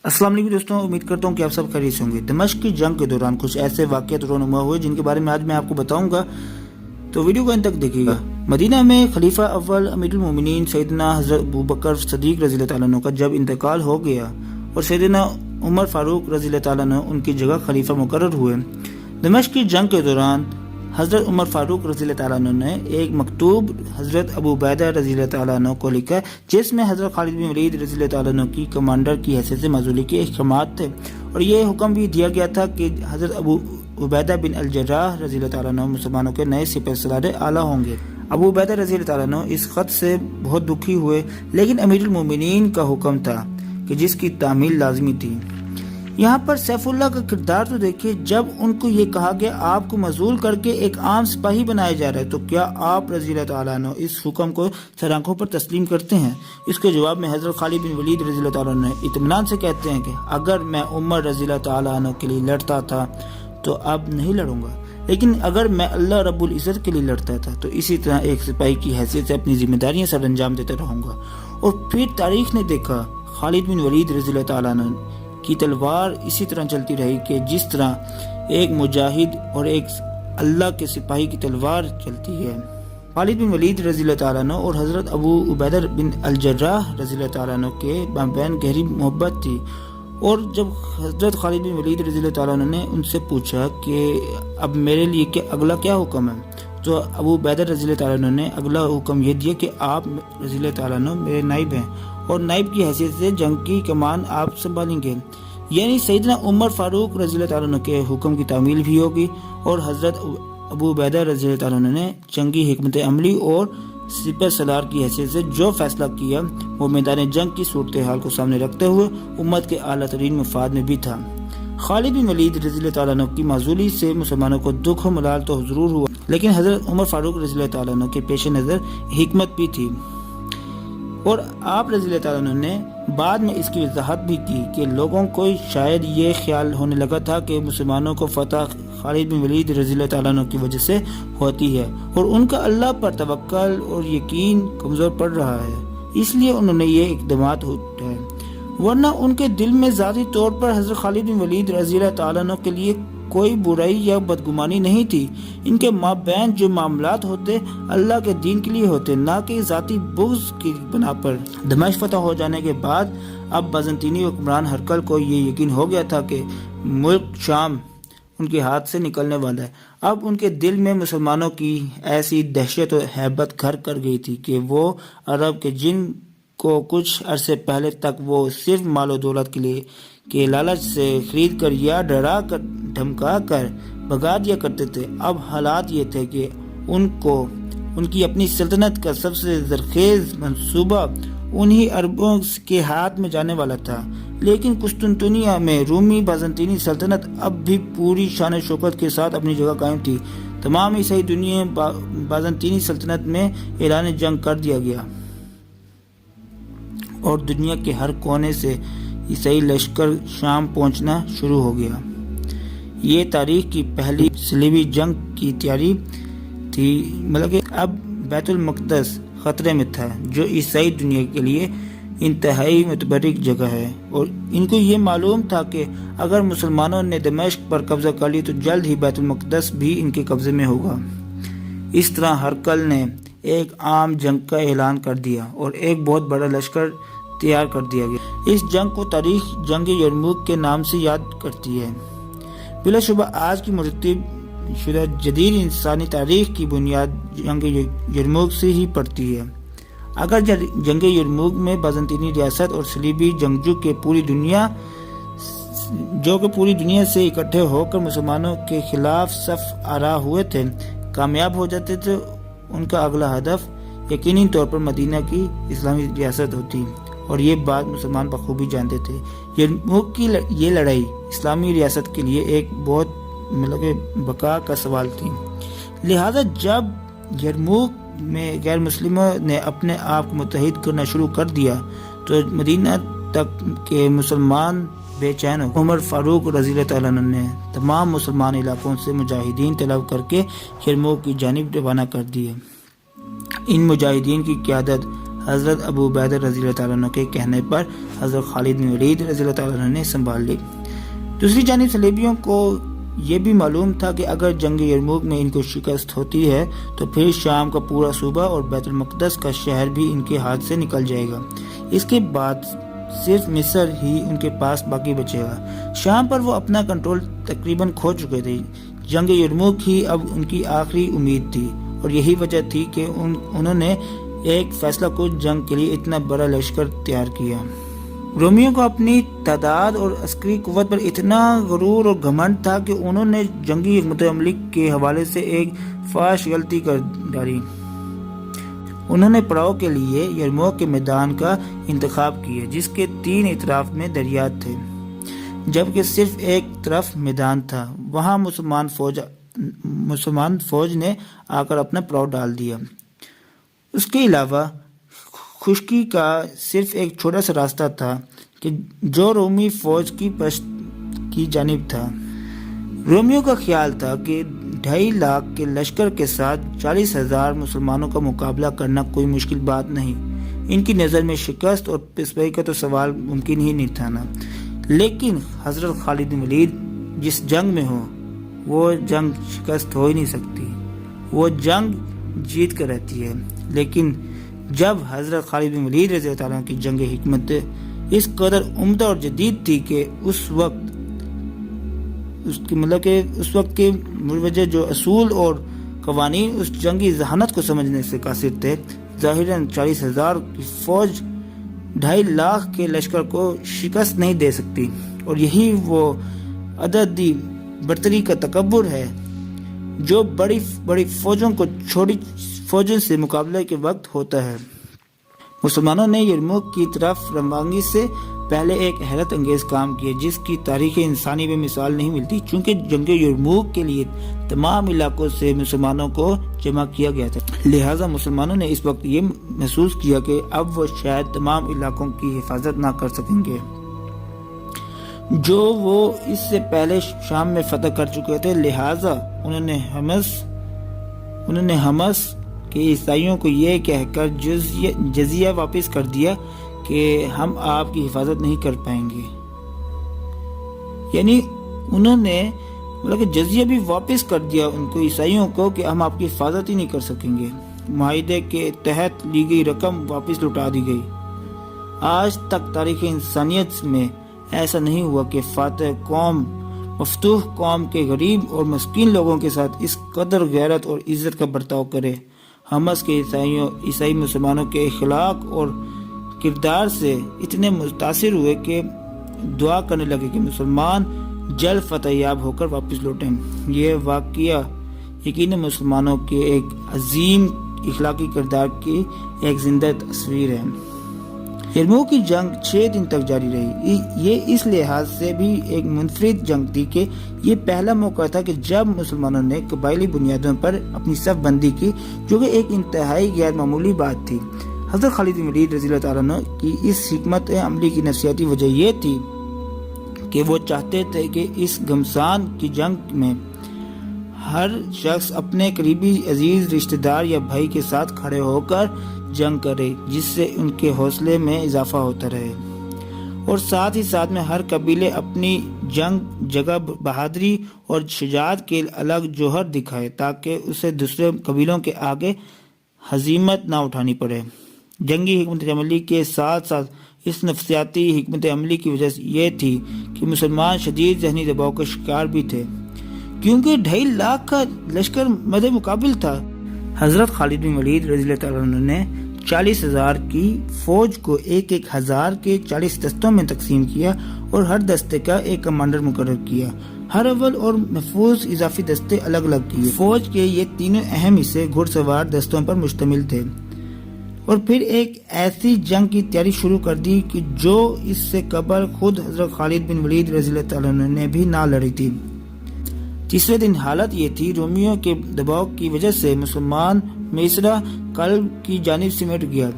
السلام علیکم دوستوں، امید کرتا ہوں کہ آپ سب خیریت سے ہوں گے۔ دمشق کی جنگ کے دوران کچھ ایسے واقعات رونما ہوئے جن کے بارے میں آج میں آپ کو بتاؤں گا، تو ویڈیو کو انت تک دیکھیے گا۔ مدینہ میں خلیفہ اول امیر المومنین سیدنا حضرت ابوبکر صدیق رضی اللہ تعالیٰ عنہ کا جب انتقال ہو گیا اور سیدنا عمر فاروق رضی اللہ تعالیٰ عنہ ان کی جگہ خلیفہ مقرر ہوئے، دمشق کی جنگ کے دوران حضرت عمر فاروق رضی اللہ تعالیٰ عنہ نے ایک مکتوب حضرت ابو عبیدہ رضی اللہ تعالیٰ عنہ کو لکھا، جس میں حضرت خالد بن ولید رضی اللہ تعالیٰ عنہ کی کمانڈر کی حیثیت سے معزولی کے احکامات تھے، اور یہ حکم بھی دیا گیا تھا کہ حضرت ابو عبیدہ بن الجراح رضی اللہ تعالیٰ عنہ مسلمانوں کے نئے سپہ سالار اعلیٰ ہوں گے۔ ابو عبیدہ رضی اللہ تعالیٰ عنہ اس خط سے بہت دکھی ہوئے، لیکن امیر المومنین کا حکم تھا کہ جس کی تعمیل لازمی تھی۔ یہاں پر سیف اللہ کا کردار تو دیکھیے، جب ان کو یہ کہا گیا آپ کو معزول کر کے ایک عام سپاہی بنایا جا رہا ہے، تو کیا آپ رضی اللہ تعالیٰ عنہ اس حکم کو سر آنکھوں پر تسلیم کرتے ہیں؟ اس کے جواب میں حضرت خالد بن ولید رضی اللہ تعالیٰ عنہ اطمینان سے کہتے ہیں کہ اگر میں عمر رضی اللہ تعالیٰ عنہ کے لیے لڑتا تھا تو اب نہیں لڑوں گا، لیکن اگر میں اللہ رب العزت کے لیے لڑتا تھا تو اسی طرح ایک سپاہی کی حیثیت سے اپنی ذمہ داریاں سر انجام دیتا رہوں گا۔ اور پھر تاریخ نے دیکھا خالد بن ولید رضی اللہ تعالیٰ عنہ کی تلوار اسی طرح چلتی رہی کہ جس طرح ایک مجاہد اور ایک اللہ کے سپاہی کی تلوار چلتی ہے۔ خالد بن ولید رضی اللہ تعالیٰ عنہ اور حضرت ابو عبیدہ بن الجراح رضی اللہ تعالیٰ عنہ کے مابین گہری محبت تھی، اور جب حضرت خالد بن ولید رضی اللہ تعالیٰ عنہ نے ان سے پوچھا کہ اب میرے لیے اگلا کیا حکم ہے، تو ابو عبیدہ رضی اللہ تعالیٰ عنہ نے اگلا حکم یہ دیا کہ آپ رضی اللہ تعالیٰ عنہ میرے نائب ہیں، اور نائب کی حیثیت سے جنگ کی کمان آپ سنبھالیں گے۔ یعنی سیدنا عمر فاروق رضی اللہ تعالیٰ عنہ کے حکم کی تعمیل بھی ہوگی، اور حضرت ابو عبیدہ رضی اللہ تعالیٰ عنہ نے جنگی حکمت عملی اور سپہ سالار کی حیثیت سے جو فیصلہ کیا وہ میدان جنگ کی صورتحال کو سامنے رکھتے ہوئے امت کے اعلیٰ ترین مفاد میں بھی تھا۔ خالد بن ولید رضی اللہ تعالیٰ عنہ کی معزولی سے مسلمانوں کو دکھ و ملال تو ضرور ہوا، لیکن حضرت عمر فاروق رضی اللہ تعالیٰ عنہ کے پیش نظر حکمت بھی تھی، اور آپ رضی اللہ تعالیٰ عنہ نے بعد میں اس کی وضاحت بھی کی کہ لوگوں کو شاید یہ خیال ہونے لگا تھا کہ مسلمانوں کو فتح خالد بن ولید رضی اللہ تعالیٰ عنہ کی وجہ سے ہوتی ہے، اور ان کا اللہ پر توکل اور یقین کمزور پڑ رہا ہے، اس لیے انہوں نے یہ اقدامات اٹھائے، ورنہ ان کے دل میں ذاتی طور پر حضرت خالد بن ولید رضی اللہ تعالیٰ عنہ کے لیے کوئی برائی یا بدگمانی نہیں تھی۔ ان کے مابین جو معاملات ہوتے اللہ کے دین کے لیے ہوتے، نہ کہ ذاتی بغض کی بنا پر۔ دمشق فتح ہو جانے کے بعد اب بازنطینی حکمران ہرقل کو یہ یقین ہو گیا تھا کہ ملک شام ان کے ہاتھ سے نکلنے والا ہے۔ اب ان کے دل میں مسلمانوں کی ایسی دہشت و ہیبت گھر کر گئی تھی کہ وہ عرب کے جن کو کچھ عرصے پہلے تک وہ صرف مال و دولت کے لیے کے لالچ سے خرید کر یا ڈرا کر دھمکا کر بھگا دیا کرتے تھے، اب حالات یہ تھے کہ ان کی اپنی سلطنت کا سب سے زرخیز منصوبہ انہی عربوں کے ہاتھ میں جانے والا تھا۔ لیکن قسطنطنیہ میں رومی بازنطینی سلطنت اب بھی پوری شان و شوکت کے ساتھ اپنی جگہ قائم تھی۔ تمام عیسائی دنیا بازنطینی سلطنت میں اعلان جنگ کر دیا گیا، اور دنیا کے ہر کونے سے عیسائی لشکر شام پہنچنا شروع ہو گیا۔ یہ تاریخ کی پہلی صلیبی جنگ کی تیاری تھی، مطلب کہ اب بیت المقدس خطرے میں تھا، جو عیسائی دنیا کے لیے انتہائی متبرک جگہ ہے، اور ان کو یہ معلوم تھا کہ اگر مسلمانوں نے دمشق پر قبضہ کر لی تو جلد ہی بیت المقدس بھی ان کے قبضے میں ہوگا۔ اس طرح ہرقل نے ایک عام جنگ کا اعلان کر دیا اور ایک بہت بڑا لشکر تیار کر دیا گیا۔ اس جنگ کو تاریخ جنگ یرموک کے نام سے یاد کرتی ہے۔ بلا شبہ آج کی مرتب شدہ جدید انسانی تاریخ کی بنیاد جنگ یرموک سے ہی پڑتی ہے۔ اگر جنگ یرموک میں بازنطینی ریاست اور صلیبی جنگجو کے پوری دنیا سے اکٹھے ہو کر مسلمانوں کے خلاف صف آرا ہوئے تھے، کامیاب ہو جاتے تھے، ان کا اگلا ہدف یقینی طور پر مدینہ کی اسلامی ریاست ہوتی، اور یہ بات مسلمان بخوبی جانتے تھے۔ یرموک کی یہ لڑائی اسلامی ریاست کے لیے ایک بہت بقا کا سوال تھی، لہذا جب یرموک میں غیر مسلموں نے اپنے آپ کو متحد کرنا شروع کر دیا تو مدینہ تک کے مسلمان بے چین ہو۔ عمر فاروق رضی اللہ تعالیٰ عنہ نے تمام مسلمان علاقوں سے مجاہدین طلب کر کے یرموک کی جانب روانہ کر دیے۔ ان مجاہدین کی قیادت حضرت ابو عبیدہ رضی اللہ تعالیٰ عنہ کے کہنے پر حضرت خالد بن ولید رضی اللہ تعالیٰ عنہ نے سنبھال لی۔ دوسری جانب صلیبیوں کو یہ بھی معلوم تھا کہ اگر جنگ یرموک میں ان کو شکست ہوتی ہے تو پھر شام کا پورا صوبہ اور بیت المقدس کا شہر بھی ان کے ہاتھ سے نکل جائے گا۔ اس کے بعد صرف مصر ہی ان کے پاس باقی بچے گا۔ شام پر وہ اپنا کنٹرول تقریباً کھو چکے تھے۔ جنگ یرموک ہی اب ان کی آخری امید تھی، اور یہی وجہ تھی کہ انہوں نے ایک فیصلہ کش جنگ کے لیے اتنا بڑا لشکر تیار کیا۔ رومیوں کو اپنی تعداد اور عسکری قوت پر اتنا غرور اور گھمنڈ تھا کہ انہوں نے جنگی حکمت عملی کے حوالے سے ایک فاحش غلطی کر ڈالی۔ انہوں نے پڑاؤ کے لیے یرموک کے میدان کا انتخاب کیا، جس کے 3 اطراف میں دریات تھے، جبکہ صرف ایک طرف میدان تھا۔ وہاں مسلمان فوج نے آ کر اپنا پڑاؤ ڈال دیا۔ اس کے علاوہ خشکی کا صرف ایک چھوٹا سا راستہ تھا کہ جو رومی فوج کی پشت کی جانب تھا۔ رومیوں کا خیال تھا کہ 2.5 لاکھ کے لشکر کے ساتھ 40,000 مسلمانوں کا مقابلہ کرنا کوئی مشکل بات نہیں۔ ان کی نظر میں شکست اور پسپائی کا تو سوال ممکن ہی نہیں تھا نا۔ لیکن حضرت خالد بن ولید جس جنگ میں ہو وہ جنگ شکست ہو ہی نہیں سکتی، وہ جنگ جیت کر رہتی ہے۔ لیکن جب حضرت خالد بن ولید رضی اللہ تعالیٰ عنہ کی جنگ حکمت اس قدر عمدہ اور جدید تھی کہ اس وقت کے مروجہ جو اصول اور قوانین اس جنگی ذہانت کو سمجھنے سے قاصر تھے، ظاہراً 40,000 کی فوج 2.5 لاکھ کے لشکر کو شکست نہیں دے سکتی، اور یہی وہ عددی برتری کا تکبر ہے جو بڑی بڑی فوجوں کو چھوٹی فوجوں سے مقابلے کے وقت ہوتا ہے۔ مسلمانوں نے یرموک کی طرف روانگی سے پہلے ایک حیرت انگیز کام کیا جس کی تاریخ انسانی میں مثال نہیں ملتی، چونکہ جنگ یرموک کے لیے تمام علاقوں سے مسلمانوں کو جمع کیا گیا تھا، لہٰذا مسلمانوں نے اس وقت یہ محسوس کیا کہ اب وہ شاید تمام علاقوں کی حفاظت نہ کر سکیں گے جو وہ اس سے پہلے شام میں فتح کر چکے تھے، لہٰذا انہوں نے حمص کے عیسائیوں کو یہ کہہ کر جزیہ واپس کر دیا کہ ہم آپ کی حفاظت نہیں کر پائیں گے۔ یعنی انہوں نے جزیہ بھی واپس کر دیا ان کو، عیسائیوں کو، کہ ہم آپ کی حفاظت ہی نہیں کر سکیں گے۔ معاہدے کے تحت لی گئی رقم واپس لوٹا دی گئی۔ آج تک تاریخ انسانیت میں ایسا نہیں ہوا کہ فاتح قوم مفتوح قوم کے غریب اور مسکین لوگوں کے ساتھ اس قدر غیرت اور عزت کا برتاؤ کرے۔ حمص کے عیسائی مسلمانوں کے اخلاق اور کردار سے اتنے متاثر ہوئے کہ دعا کرنے لگے کہ مسلمان جلد فتح یاب ہو کر واپس لوٹیں۔ یہ واقعہ یقیناً مسلمانوں کے ایک عظیم اخلاقی کردار کی ایک زندہ تصویر ہے۔ یرموک کی جنگ 6 دن تک جاری رہی۔ یہ اس لحاظ سے بھی ایک منفرد جنگ تھی کہ یہ پہلا موقع تھا کہ جب مسلمانوں نے قبائلی بنیادوں پر اپنی صف بندی کی، جو کہ ایک انتہائی غیر معمولی بات تھی۔ حضرت خالد بن ولید رضی اللہ تعالیٰ عنہ کی اس حکمت عملی کی نفسیاتی وجہ یہ تھی کہ وہ چاہتے تھے کہ اس گھمسان کی جنگ میں ہر شخص اپنے قریبی عزیز رشتہ دار یا بھائی کے ساتھ کھڑے ہو کر جنگ کرے، جس سے ان کے حوصلے میں اضافہ ہوتا رہے، اور ساتھ ہی ساتھ میں ہر قبیلے اپنی جنگ جگہ بہادری اور شجاعت کے الگ جوہر دکھائے تاکہ اسے دوسرے قبیلوں کے آگے ہزیمت نہ اٹھانی پڑے۔ جنگی حکمت عملی کے ساتھ ساتھ اس نفسیاتی حکمت عملی کی وجہ یہ تھی کہ مسلمان شدید ذہنی دباؤ کا شکار بھی تھے، کیونکہ 2.5 لاکھ کا لشکر مد مقابل تھا۔ حضرت خالد بن ولید رضی اللہ تعالیٰ عنہ نے 40,000 کی فوج کو 1,000 کے 40 دستوں میں تقسیم کیا اور ہر دستے کا ایک کمانڈر مقرر کیا۔ ہر اول اور محفوظ اضافی دستے الگ الگ کیے۔ فوج کے یہ تینوں اہم حصے گھڑ سوار دستوں پر مشتمل تھے، اور پھر ایک ایسی جنگ کی تیاری شروع کر دی کہ جو اس سے قبل خود حضرت خالد بن ولید رضی اللہ تعالیٰ عنہ نے بھی نہ لڑی تھی۔ تیسرے دن حالت یہ تھی، رومیوں کے دباؤ کی وجہ سے مسلمان میسرہ قلب کی جانب سمٹ گیا۔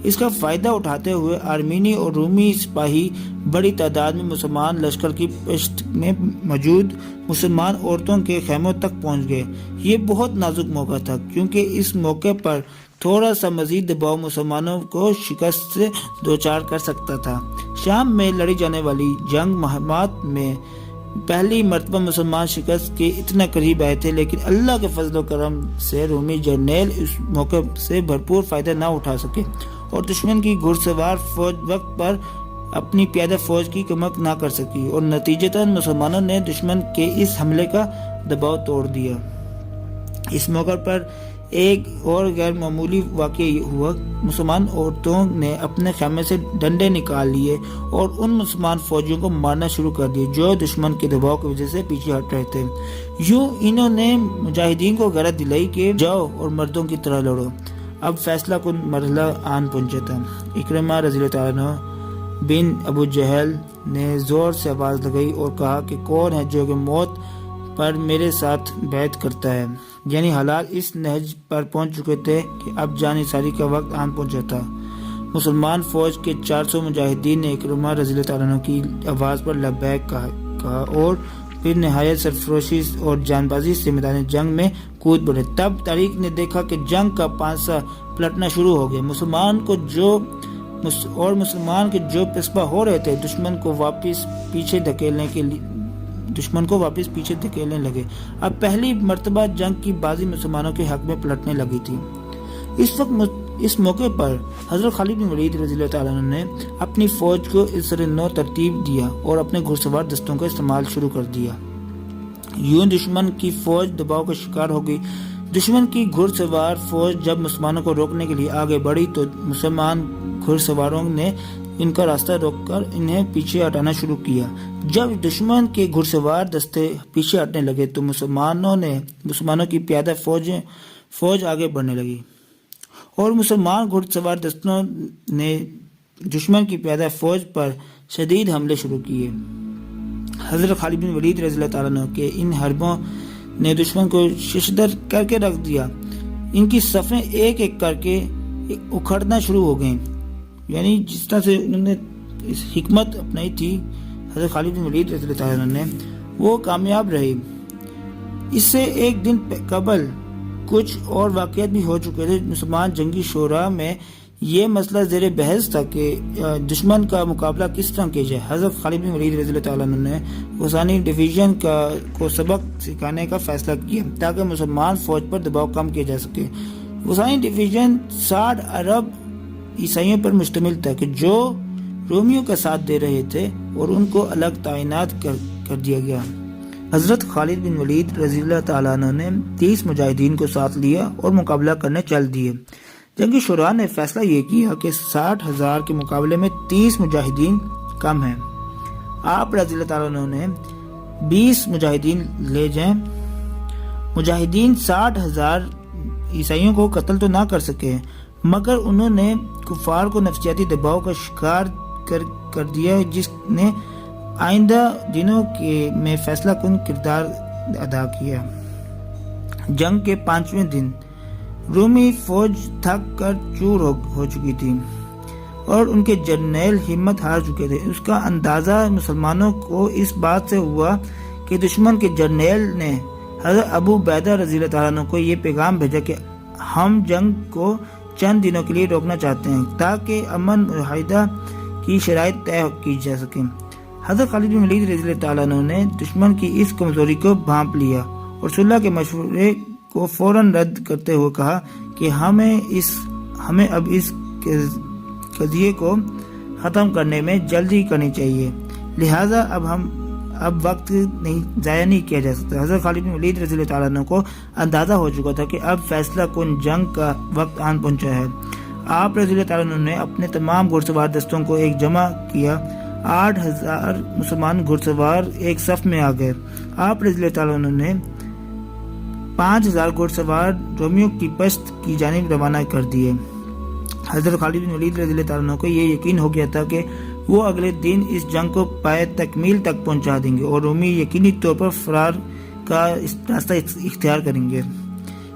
اس کا فائدہ اٹھاتے ہوئے آرمینی اور رومی سپاہی بڑی تعداد میں مسلمان لشکر کی پشت میں موجود مسلمان عورتوں کے خیموں تک پہنچ گئے۔ یہ بہت نازک موقع تھا کیونکہ اس موقع پر تھوڑا سا مزید دباؤ مسلمانوں کو شکست سے دوچار کر سکتا تھا۔ شام میں لڑی جانے والی جنگ مہمات میں پہلی مرتبہ مسلمان شکست کے اتنا قریب آئے تھے، لیکن اللہ کے فضل و کرم سے رومی جرنیل اس موقع سے بھرپور فائدہ نہ اٹھا سکے اور دشمن کی گھڑ سوار فوج وقت پر اپنی پیادہ فوج کی کمک نہ کر سکی اور نتیجتاً مسلمانوں نے دشمن کے اس حملے کا دباؤ توڑ دیا۔ اس موقع پر ایک اور غیر معمولی واقعہ ہوا۔ مسلمان عورتوں نے اپنے خیمے سے ڈنڈے نکال لیے اور ان مسلمان فوجیوں کو مارنا شروع کر دیا جو دشمن کے دباؤ کی وجہ سے پیچھے ہٹ رہے تھے۔ یوں انہوں نے مجاہدین کو غیرت دلائی کہ جاؤ اور مردوں کی طرح لڑو۔ اب فیصلہ کن مرحلہ آن پہنچا تھا۔ اکرمہ رضی اللہ تعالیٰ عنہ بن ابو جہل نے زور سے آواز لگائی اور کہا کہ کون ہے جو کہ موت پر میرے ساتھ بیعت کرتا ہے؟ یعنی حالات اس نہج پر پہنچ چکے تھے کہ اب جان ساری کا وقت آن پہنچا تھا۔ مسلمان فوج کے 400 مجاہدین نے اکرمہ رضی اللہ تعالیٰ عنہ کی آواز پر لبیک کہا اور پھر نہایت سرفروشی اور جان بازی سے میدان جنگ میں کود پڑے۔ تب طارق نے دیکھا کہ جنگ کا پانسا پلٹنا شروع ہو گیا۔ مسلمان کے جو پسپا ہو رہے تھے دشمن کو واپس پیچھے دھکیلنے لگے۔ اب پہلی مرتبہ جنگ کی بازی مسلمانوں کے حق میں پلٹنے لگی تھی۔ اس موقع پر حضرت خالد بن ولید رضی اللہ تعالیٰ عنہ نے اپنی فوج کو اس طرح نو ترتیب دیا اور اپنے گھڑ سوار دستوں کا استعمال شروع کر دیا۔ یوں دشمن کی فوج دباؤ کا شکار ہو گئی۔ دشمن کی گھڑ سوار فوج جب مسلمانوں کو روکنے کے لیے آگے بڑھی تو مسلمان گھڑ سواروں نے ان کا راستہ روک کر انہیں پیچھے ہٹانا شروع کیا۔ جب دشمن کے گھڑ سوار دستے پیچھے ہٹنے لگے تو مسلمانوں کی پیادہ فوج آگے بڑھنے لگی اور مسلمان گھڑ سوار دستوں نے دشمن کی پیادہ فوج پر شدید حملے شروع کیے۔ حضرت خالد بن ولید رضی اللہ تعالیٰ عنہ کے ان حربوں نے دشمن کو ششدر کر کے رکھ دیا۔ ان کی صفیں ایک ایک کر کے اکھڑنا شروع ہو گئیں۔ یعنی جس طرح سے انہوں نے اس حکمت اپنائی تھی حضرت خالد بن ولید رضی اللہ تعالیٰ عنہ نے، وہ کامیاب رہی۔ اس سے ایک دن قبل کچھ اور واقعات بھی ہو چکے تھے۔ مسلمان جنگی شورا میں یہ مسئلہ زیر بحث تھا کہ دشمن کا مقابلہ کس طرح کیا جائے۔ حضرت خالد بن ولید رضی اللہ تعالیٰ عنہ نے غسانی ڈویژن کو سبق سکھانے کا فیصلہ کیا تاکہ مسلمان فوج پر دباؤ کم کیا جا سکے۔ غسانی ڈویژن 60 عرب عیسائیوں پر مشتمل تھا کہ جو رومیوں کا ساتھ دے رہے تھے اور ان کو الگ تعینات کر دیا گیا۔ حضرت خالد بن ولید رضی اللہ تعالیٰ عنہ نے 30 مجاہدین کو ساتھ لیا اور مقابلہ کرنے چل دیے۔ جنگی شورا نے فیصلہ یہ کیا کہ 60,000 کے مقابلے میں 30 مجاہدین کم ہیں۔ آپ رضی اللہ تعالیٰ عنہ نے 20 مجاہدین لے جائیں۔ مجاہدین 60,000 عیسائیوں کو قتل تو نہ کر سکے مگر انہوں نے کفار کو نفسیاتی دباؤ کا شکار کر دیا جس نے آئندہ دنوں میں فیصلہ کن کردار ادا کیا۔ جنگ کے 5ویں دن رومی فوج تھک کر چور ہو چکی تھی اور ان کے جرنیل ہمت ہار چکے تھے۔ اس کا اندازہ مسلمانوں کو اس بات سے ہوا کہ دشمن کے جرنیل نے حضرت ابو عبیدہ رضی اللہ تعالیٰ عنہ کو یہ پیغام بھیجا کہ ہم جنگ کو چند دنوں کے لیے روکنا چاہتے ہیں تاکہ امن معاہدہ کی شرائط طے کی جا سکیں۔ حضرت خالد بن ولید رضی اللہ تعالیٰ عنہ نے دشمن کی اس کمزوری کو بھانپ لیا اور صلح کے مشورے کو فوراً رد کرتے ہوئے کہا کہ ہمیں اب اس قضیے کو ختم کرنے میں جلدی کرنی چاہیے، لہٰذا اب وقت ضائع نہیں کیا جا سکتا۔ حضرت خالد بن ولید رضی اللہ تعالیٰ عنہ کو اندازہ ہو چکا تھا کہ اب فیصلہ کن جنگ کا وقت آن پہنچا ہے۔ آپ رضی اللہ تعالیٰ عنہ نے اپنے تمام گھڑ سوار دستوں کو ایک جمع کیا۔ 8,000 مسلمان گھڑ سوار ایک صف میں آ گئے۔ آپ رضی اللہ تعالیٰ عنہ نے 5,000 گھڑ سوار رومیوں کی پشت کی جانب روانہ کر دیے۔ حضرت خالد بن ولید رضی اللہ تعالیٰ عنہ کو یہ یقین ہو گیا تھا کہ وہ اگلے دن اس جنگ کو پائے تکمیل تک پہنچا دیں گے اور رومی یقینی طور پر فرار کا راستہ اختیار کریں گے۔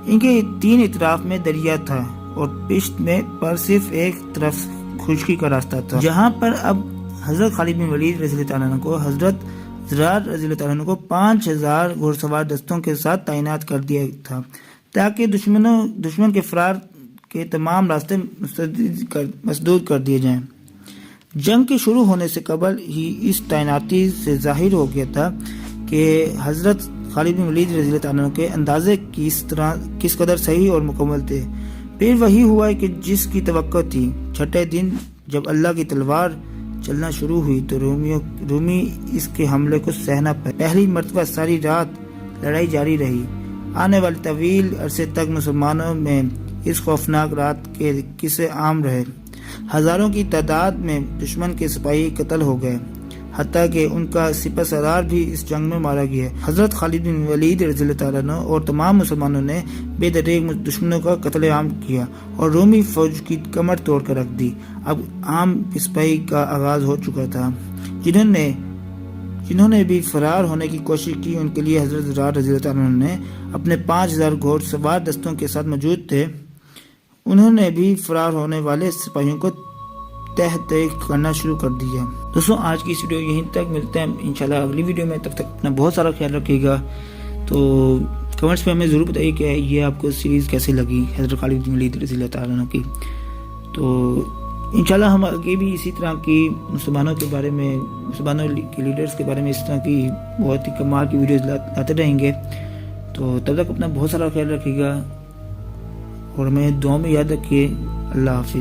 ان کے 3 اطراف میں دریا تھا اور پشت میں پر صرف ایک طرف خشکی کا راستہ تھا، جہاں پر اب حضرت خالد بن ولید رضی اللہ تعالیٰ عنہ کو حضرت زرار رضی اللہ تعالیٰ عنہ کو 5000 گھوڑ سوار دستوں کے ساتھ تعینات کر دیا تھا تاکہ دشمن کے فرار کے تمام راستے مسدود کر دیے جائیں۔ جنگ کے شروع ہونے سے قبل ہی اس تعیناتی سے ظاہر ہو گیا تھا کہ حضرت خالد بن ولید رضی اللہ تعالیٰ عنہ کے اندازے کس قدر صحیح اور مکمل تھے۔ پھر وہی ہوا کہ جس کی توقع تھی۔ چھٹے دن جب اللہ کی تلوار چلنا شروع ہوئی تو رومی اس کے حملے کو سہنا پائے۔ پہلی مرتبہ ساری رات لڑائی جاری رہی۔ آنے والے طویل عرصے تک مسلمانوں میں اس خوفناک رات کے قصے عام رہے۔ ہزاروں کی تعداد میں دشمن کے سپاہی قتل ہو گئے، حتیٰ کہ ان کا سپہ سالار بھی اس جنگ میں مارا گیا۔ حضرت خالد بن ولید رضی اللہ تعالیٰ عنہ اور تمام مسلمانوں نے بے دریغ دشمنوں کا قتل عام کیا اور رومی فوج کی کمر توڑ کر رکھ دی۔ اب عام سپاہی کا آغاز ہو چکا تھا۔ جنہوں نے بھی فرار ہونے کی کوشش کی ان کے لیے حضرت زرار رضی اللہ تعالیٰ عنہ نے اپنے 5000 گھوڑ سوار دستوں کے ساتھ موجود تھے، انہوں نے بھی فرار ہونے والے سپاہیوں کو تحت کرنا شروع کر دیا۔ دوستوں آج کی اس ویڈیو یہیں تک، ملتے ہیں انشاءاللہ اگلی ویڈیو میں، تب تک اپنا بہت سارا خیال رکھیے گا۔ تو کمنٹس میں ہمیں ضرور بتائیے کہ یہ آپ کو سیریز کیسی لگی حضرت خالد بن ولید رضی اللہ تعالیٰ عنہ کی۔ تو انشاءاللہ ہم آگے بھی اسی طرح کی مسلمانوں کے بارے میں، مسلمانوں کے لیڈرز کے بارے میں اس طرح کی بہت ہی کمال کی ویڈیوز لاتے رہیں گے۔ تو تب تک اپنا بہت سارا خیال رکھیے گا اور ہمیں دعاؤں میں یاد رکھیے۔ اللہ حافظ۔